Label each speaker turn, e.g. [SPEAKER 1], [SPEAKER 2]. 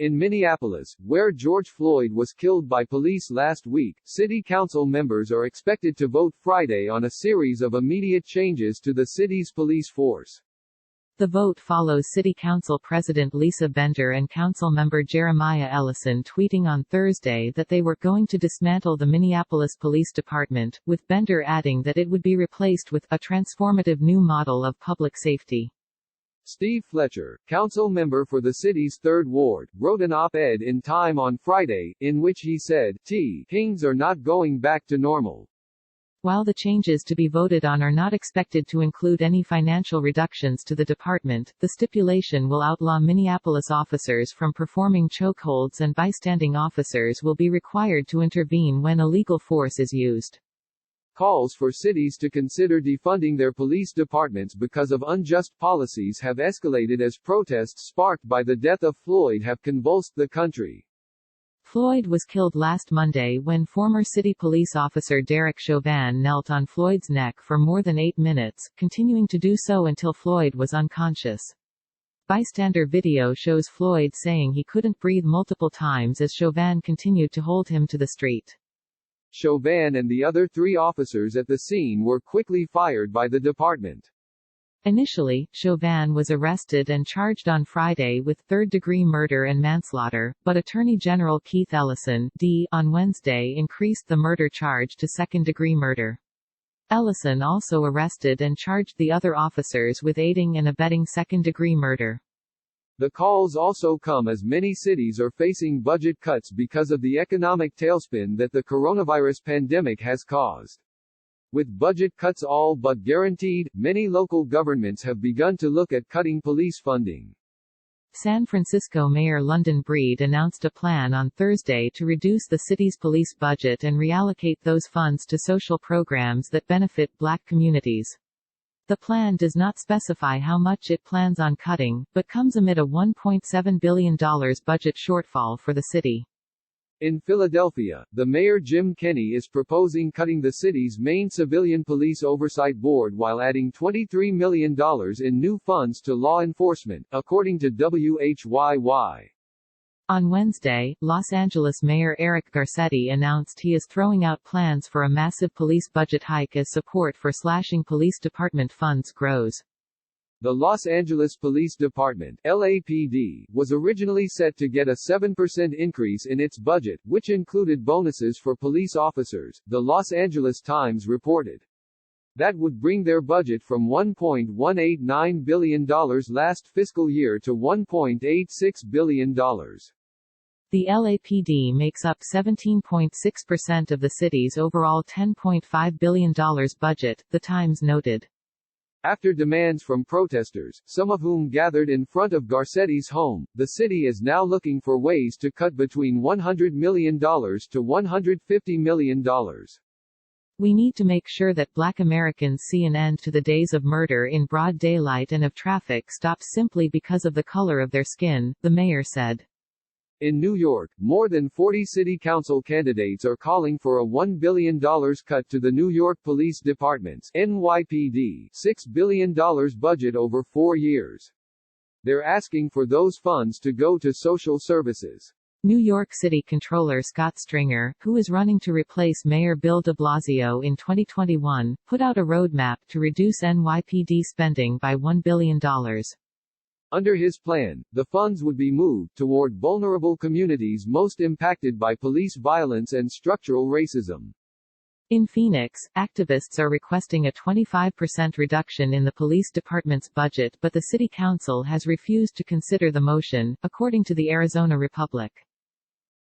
[SPEAKER 1] In Minneapolis, where George Floyd was killed by police last week, city council members are expected to vote Friday on a series of immediate changes to the city's police force.
[SPEAKER 2] The vote follows City Council President Lisa Bender and Councilmember Jeremiah Ellison tweeting on Thursday that they were going to dismantle the Minneapolis Police Department, with Bender adding that it would be replaced with a transformative new model of public safety.
[SPEAKER 1] Steve Fletcher, council member for the city's 3rd Ward, wrote an op-ed in Time on Friday, in which he said, "Things are not going back to normal."
[SPEAKER 2] While the changes to be voted on are not expected to include any financial reductions to the department, the stipulation will outlaw Minneapolis officers from performing chokeholds and bystanding officers will be required to intervene when illegal force is used.
[SPEAKER 1] Calls for cities to consider defunding their police departments because of unjust policies have escalated as protests sparked by the death of Floyd have convulsed the country.
[SPEAKER 2] Floyd was killed last Monday when former city police officer Derek Chauvin knelt on Floyd's neck for more than 8 minutes, continuing to do so until Floyd was unconscious. Bystander video shows Floyd saying he couldn't breathe multiple times as Chauvin continued to hold him to the street.
[SPEAKER 1] Chauvin and the other 3 officers at the scene were quickly fired by the department.
[SPEAKER 2] Initially, Chauvin was arrested and charged on Friday with third-degree murder and manslaughter, but Attorney General Keith Ellison, D., on Wednesday increased the murder charge to second-degree murder. Ellison also arrested and charged the other officers with aiding and abetting second-degree murder.
[SPEAKER 1] The calls also come as many cities are facing budget cuts because of the economic tailspin that the coronavirus pandemic has caused. With budget cuts all but guaranteed, many local governments have begun to look at cutting police funding.
[SPEAKER 2] San Francisco Mayor London Breed announced a plan on Thursday to reduce the city's police budget and reallocate those funds to social programs that benefit Black communities. The plan does not specify how much it plans on cutting, but comes amid a $1.7 billion budget shortfall for the city.
[SPEAKER 1] In Philadelphia, the mayor Jim Kenney is proposing cutting the city's main civilian police oversight board while adding $23 million in new funds to law enforcement, according to WHYY.
[SPEAKER 2] On Wednesday, Los Angeles Mayor Eric Garcetti announced he is throwing out plans for a massive police budget hike as support for slashing police department funds grows.
[SPEAKER 1] The Los Angeles Police Department, LAPD, was originally set to get a 7% increase in its budget, which included bonuses for police officers, the Los Angeles Times reported. That would bring their budget from $1.189 billion last fiscal year to $1.86 billion.
[SPEAKER 2] The LAPD makes up 17.6% of the city's overall $10.5 billion budget, the Times noted.
[SPEAKER 1] After demands from protesters, some of whom gathered in front of Garcetti's home, the city is now looking for ways to cut between $100 million to $150 million.
[SPEAKER 2] We need to make sure that Black Americans see an end to the days of murder in broad daylight and of traffic stops simply because of the color of their skin, the mayor said.
[SPEAKER 1] In New York, more than 40 city council candidates are calling for a $1 billion cut to the New York Police Department's NYPD $6 billion budget over 4 years. They're asking for those funds to go to social services.
[SPEAKER 2] New York City Comptroller Scott Stringer, who is running to replace Mayor Bill de Blasio in 2021, put out a roadmap to reduce NYPD spending by $1 billion.
[SPEAKER 1] Under his plan, the funds would be moved toward vulnerable communities most impacted by police violence and structural racism.
[SPEAKER 2] In Phoenix, activists are requesting a 25% reduction in the police department's budget, but the city council has refused to consider the motion, according to the Arizona Republic.